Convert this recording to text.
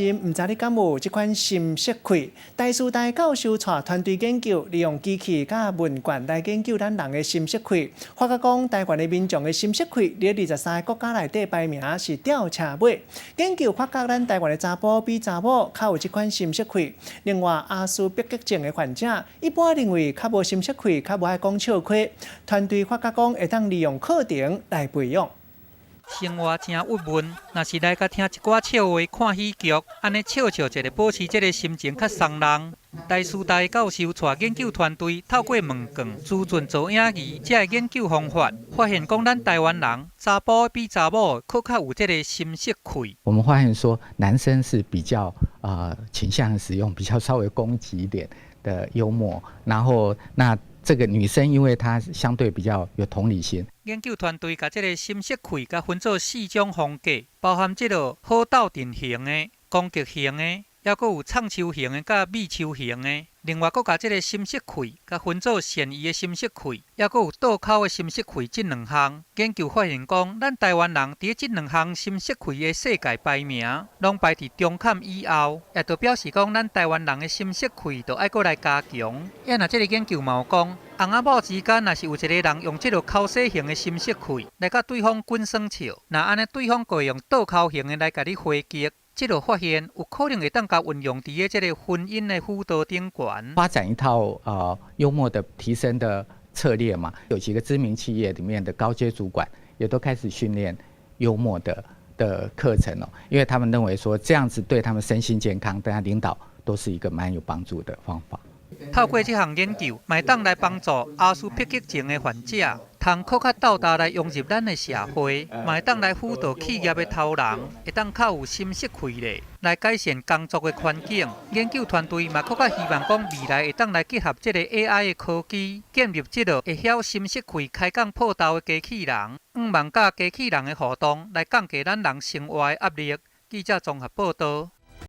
唔知你敢有这款心色气？大师大教授带团队研究，利用机器甲问卷来研究咱人的心色气。发觉讲，台湾的民众的心色气，伫23个国家内底排名是吊车尾。研究发觉，咱台湾的查甫比查某较有这款心色气。另外，阿斯伯格症的患者，一般认为较无心色气，较无爱讲笑话。团队发觉讲，会当利用课程来培养。生活真郁闷，若是来甲听一寡笑话、看喜剧，安尼笑笑一个，保持这个心情较松朗。大师大教授带研究团队透过问卷、资讯做影仪，这个研究方法，发现讲咱台湾人查甫比查某更较有这个心色气。我们发现说，男生是比较倾向使用比较稍微攻击一点的幽默，然后那这个女生因为她相对比较有同理心。研究团队把这个心色气甲分做4种风格，包含这个好斗阵型的、攻击型的，还佫有唱秋型的甲美秋型的。另外，佫把这个心色气甲分做善意的心色气，还佫有倒口的心色气，这2项。研究发现讲，咱台湾人伫这2项心色气的世界排名，拢排伫中坎以后，也就表示讲，咱台湾人的心色气就爱佫来加强。也若这个研究嘛有讲，翁仔某之间若是有一个人用这个口水型的心色气来甲对方滚耍笑，那安尼对方就会用倒口型的来甲你回击。这个发现有可能会当甲运用伫这个婚姻的辅导顶悬，发展一套幽默的提升的策略嘛。有几个知名企业里面的高阶主管也都开始训练幽默的课程哦，因为他们认为说这样子对他们身心健康、对他领导都是一个蛮有帮助的方法。透过这项研究，会当来帮助阿斯伯格症的患者，通更较斗大来融入咱的社会，会当来辅导企业的头人，会当较有心色气咧，来改善工作的环境。研究团队嘛，更较希望讲未来会当来结合这个 AI 的科技，建立这个会晓心色气、开讲破豆的机器人，望甲机器人的互动，来降低咱人生活的压力。记者综合报道。